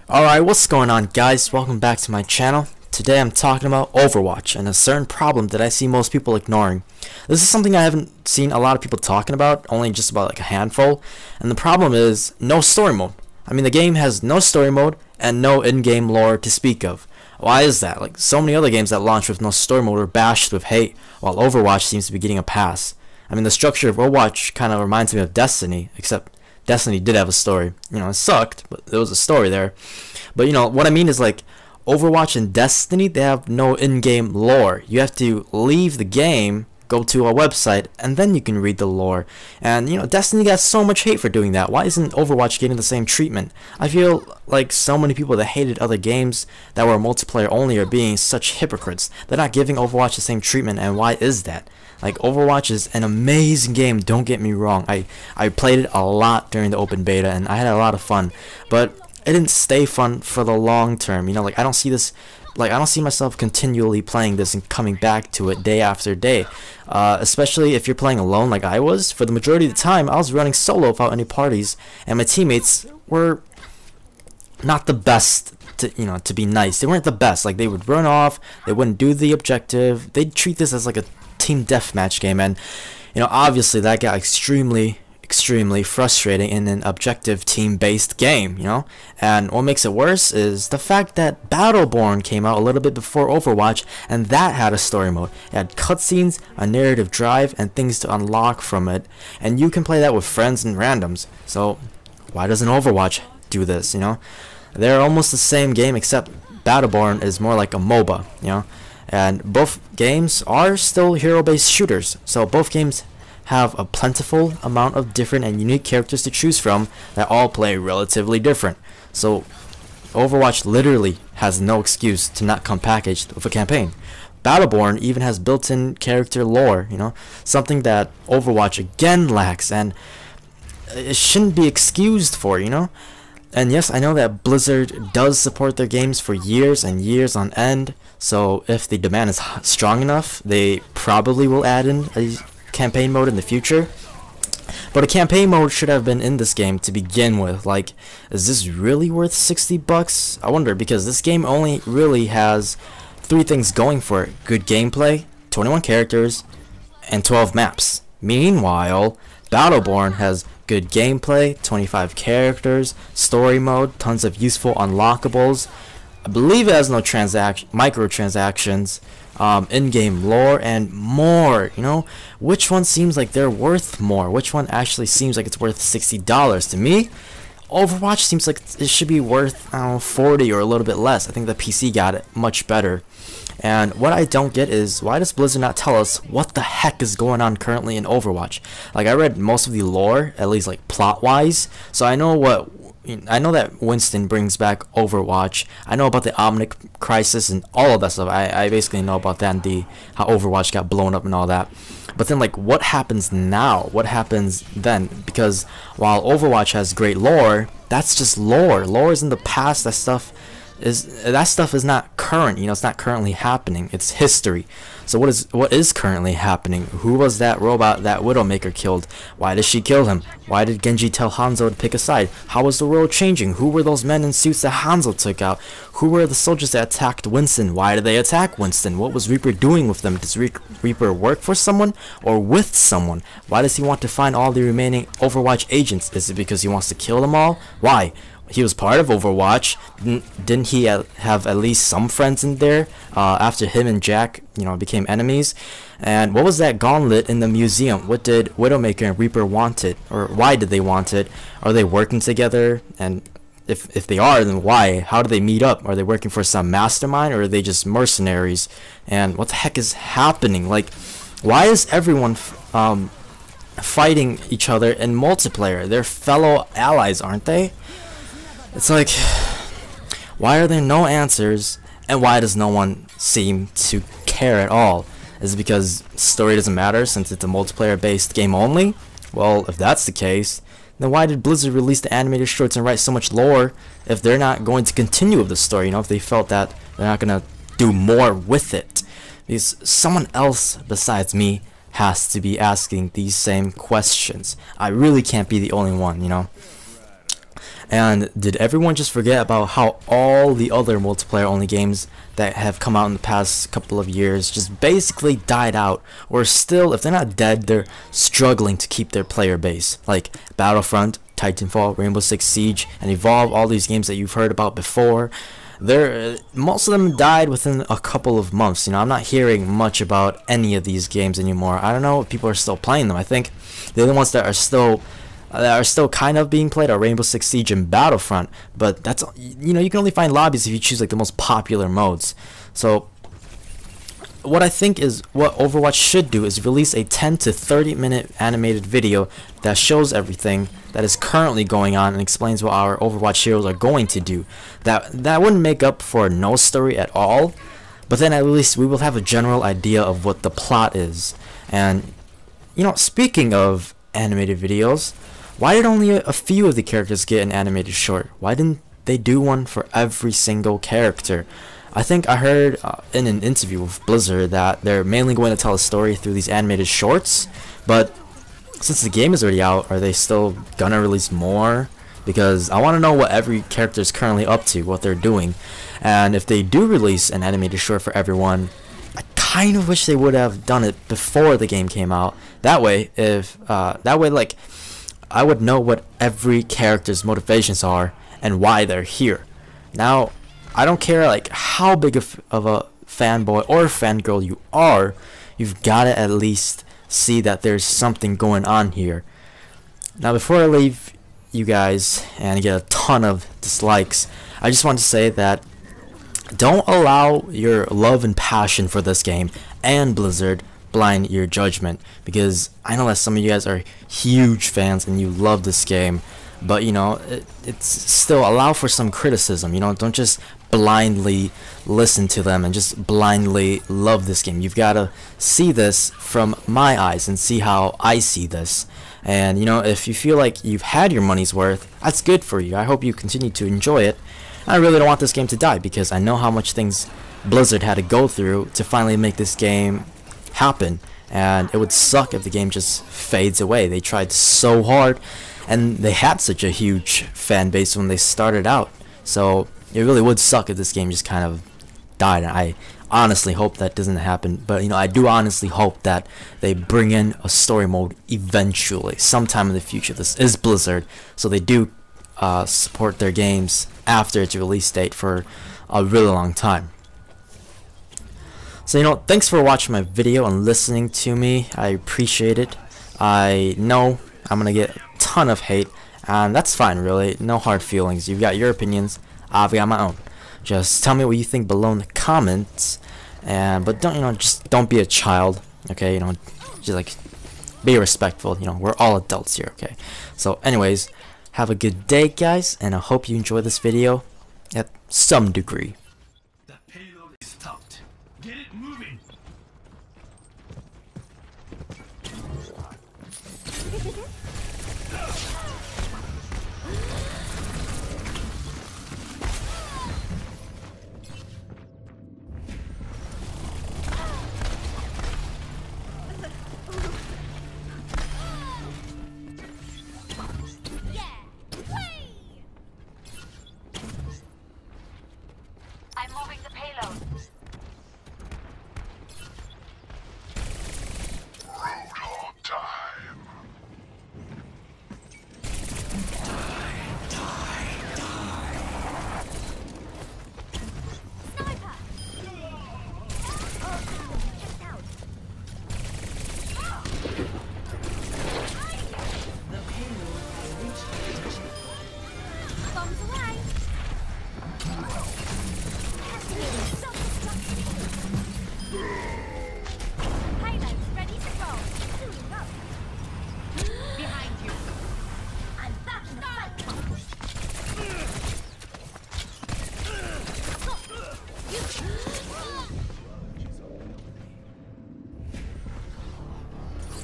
Alright, what's going on, guys? Welcome back to my channel. Today I'm talking about Overwatch and a certain problem that I see most people ignoring. This is something I haven't seen a lot of people talking about, only just about like a handful. And the problem is no story mode. I mean, the game has no story mode and no in-game lore to speak of. Why is that? Like, so many other games that launch with no story mode are bashed with hate, while Overwatch seems to be getting a pass. I mean, the structure of Overwatch kind of reminds me of Destiny, except Destiny did have a story. You know, it sucked, but there was a story there. But you know, what I mean is, like, Overwatch and Destiny, they have no in-game lore. You have to leave the game, go to a website, and then you can read the lore. And you know, Destiny got so much hate for doing that. Why isn't Overwatch getting the same treatment? I feel like so many people that hated other games that were multiplayer only are being such hypocrites. They're not giving Overwatch the same treatment, and why is that? Like, Overwatch is an amazing game, don't get me wrong. I played it a lot during the open beta, and I had a lot of fun. But it didn't stay fun for the long term. You know, like, I don't see myself continually playing this and coming back to it day after day. Especially if you're playing alone like I was. For the majority of the time, I was running solo without any parties, and my teammates were not the best to be nice. They weren't the best. Like, they would run off, they wouldn't do the objective. They'd treat this as like a team deathmatch game, and you know, obviously that got extremely frustrating in an objective team-based game, you know. And what makes it worse is the fact that Battleborn came out a little bit before Overwatch, and that had a story mode. It had cutscenes, a narrative drive, and things to unlock from it, and you can play that with friends and randoms. So why doesn't Overwatch do this? You know, they're almost the same game, except Battleborn is more like a MOBA, you know. And both games are still hero-based shooters, so both games have a plentiful amount of different and unique characters to choose from that all play relatively different. So Overwatch literally has no excuse to not come packaged with a campaign. Battleborn even has built-in character lore, you know, something that Overwatch again lacks, and it shouldn't be excused for, you know. And yes, I know that Blizzard does support their games for years and years on end, so if the demand is strong enough, they probably will add in a campaign mode in the future. But a campaign mode should have been in this game to begin with. Like, is this really worth $60? I wonder, because this game only really has 3 things going for it: good gameplay, 21 characters, and 12 maps. Meanwhile, Battleborn has good gameplay, 25 characters, story mode, tons of useful unlockables. I believe it has no microtransactions, in-game lore, and more. You know, which one seems like they're worth more? Which one actually seems like it's worth $60? To me, Overwatch seems like it should be worth, I don't know, 40 or a little bit less. I think the PC got it much better. And what I don't get is, why does Blizzard not tell us what the heck is going on currently in Overwatch? Like, I read most of the lore, at least like plot-wise, so I know that Winston brings back Overwatch. I know about the Omnic Crisis and all of that stuff. I basically know about that and how Overwatch got blown up and all that. But then, like, what happens now? What happens then? Because while Overwatch has great lore, that's just lore. Lore is in the past. That stuff is not current. You know, it's not currently happening. It's history. So what is currently happening? Who was that robot that Widowmaker killed? Why did she kill him? Why did Genji tell Hanzo to pick a side? How was the world changing? Who were those men in suits that Hanzo took out? Who were the soldiers that attacked Winston? Why did they attack Winston? What was Reaper doing with them? Does Reaper work for someone or with someone? Why does he want to find all the remaining Overwatch agents? Is it because he wants to kill them all? Why? He was part of Overwatch. Didn't he have at least some friends in there after him and Jack, you know, became enemies? And what was that gauntlet in the museum? What did Widowmaker and Reaper want it? Or why did they want it? Are they working together? And if they are, then why? How do they meet up? Are they working for some mastermind, or are they just mercenaries? And what the heck is happening? Like, why is everyone fighting each other in multiplayer? They're fellow allies, aren't they? It's like, why are there no answers, and why does no one seem to care at all? Is it because story doesn't matter since it's a multiplayer-based game only? Well, if that's the case, then why did Blizzard release the animated shorts and write so much lore if they're not going to continue with the story? You know, if they felt that they're not going to do more with it. Because someone else besides me has to be asking these same questions. I really can't be the only one, you know. And did everyone just forget about how all the other multiplayer only games that have come out in the past couple of years just basically died out, or still, if they're not dead, they're struggling to keep their player base? Like Battlefront, Titanfall, Rainbow Six Siege, and Evolve, all these games that you've heard about before. Most of them died within a couple of months. I'm not hearing much about any of these games anymore. I don't know if people are still playing them. I think the only ones that are still kind of being played are Rainbow Six Siege and Battlefront, but that's, you can only find lobbies if you choose like the most popular modes. So what I think is what Overwatch should do is release a 10 to 30 minute animated video that shows everything that is currently going on and explains what our Overwatch heroes are going to do. That wouldn't make up for no story at all, but then at least we will have a general idea of what the plot is. And speaking of animated videos, why did only a few of the characters get an animated short? Why didn't they do one for every single character? I think I heard in an interview with Blizzard that they're mainly going to tell a story through these animated shorts, but since the game is already out, are they still gonna release more? Because I want to know what every character is currently up to, what they're doing. And if they do release an animated short for everyone, I kind of wish they would have done it before the game came out. That way, like, I would know what every character's motivations are and why they're here. Now, I don't care like how big of a fanboy or fangirl you are, you've got to at least see that there's something going on here. Now, before I leave you guys and get a ton of dislikes, I just want to say that don't allow your love and passion for this game and Blizzard blind your judgment, because I know that some of you guys are huge fans and you love this game, but it's still, allow for some criticism. Don't just blindly listen to them and just blindly love this game. You've got to see this from my eyes and see how I see this. And if you feel like you've had your money's worth, that's good for you. I hope you continue to enjoy it. I really don't want this game to die, because I know how much things Blizzard had to go through to finally make this game happen, and it would suck if the game just fades away. They tried so hard, and they had such a huge fan base when they started out, so it really would suck if this game just kind of died. And I honestly hope that doesn't happen, but I do honestly hope that they bring in a story mode eventually, sometime in the future. This is Blizzard, so they do support their games after its release date for a really long time. So thanks for watching my video and listening to me. I appreciate it. I know I'm gonna get a ton of hate, and that's fine, really. No hard feelings. You've got your opinions, I've got my own. Just tell me what you think below in the comments, but don't just don't be a child, okay? Just like be respectful. We're all adults here, okay? So anyways, have a good day, guys, and I hope you enjoy this video at some degree. Get it moving! I'm moving the payload.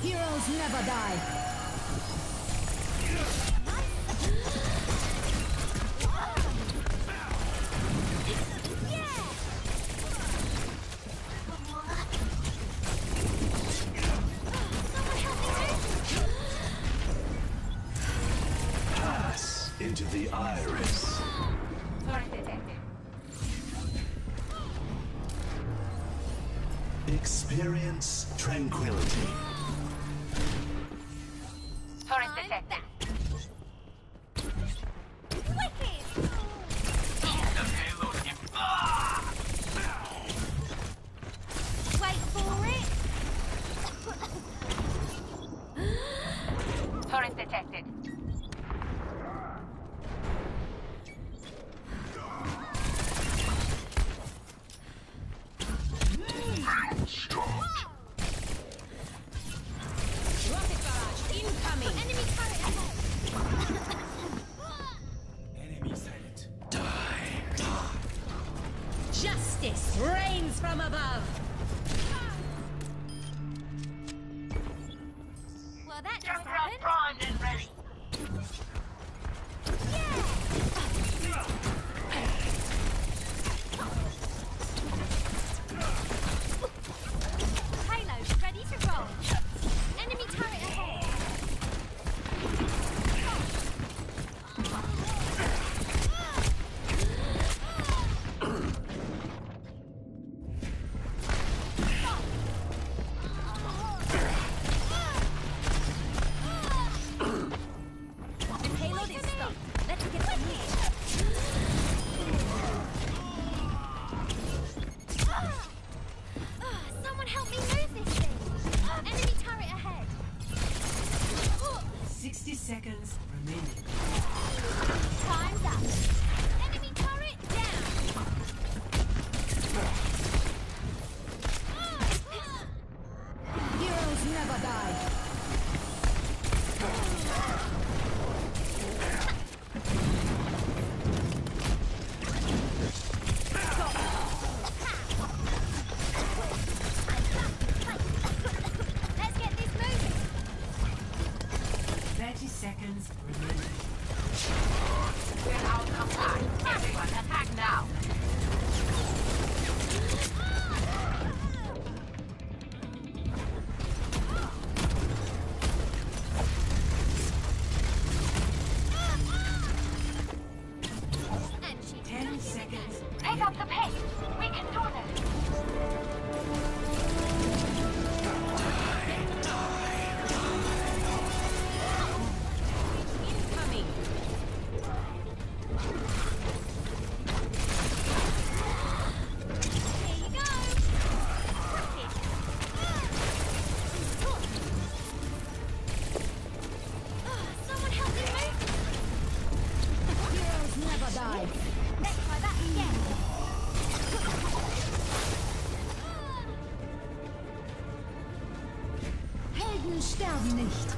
Heroes never die. Pass into the eye Experience tranquility. Turret detected. Wait for it. Turret detected. Rocket barrage incoming. Enemy turret ahead. Enemy silent. Justice reigns from above. Well, that just happened. Primed and ready. Payload ready to roll. Enemy turret ahead. The payload is stuck. Let's get some heat. Someone help me move this thing. Enemy turret ahead. 60 seconds remaining. Time's up. Enemy turret down. Heroes never die. Let's get this moving. 30 seconds remaining. We're out of time. Everyone attack now. And she 10 seconds. Pick up the pace. We can do this. incoming. Here you go. Rocket. Someone help me move. Heroes never die. Let's try that again. Helden sterben nicht.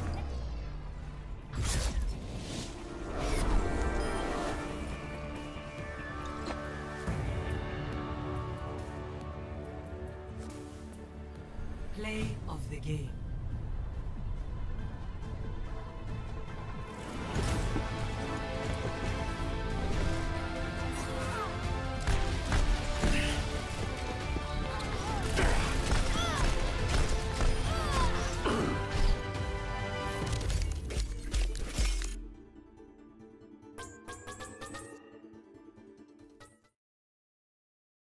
Play of the game.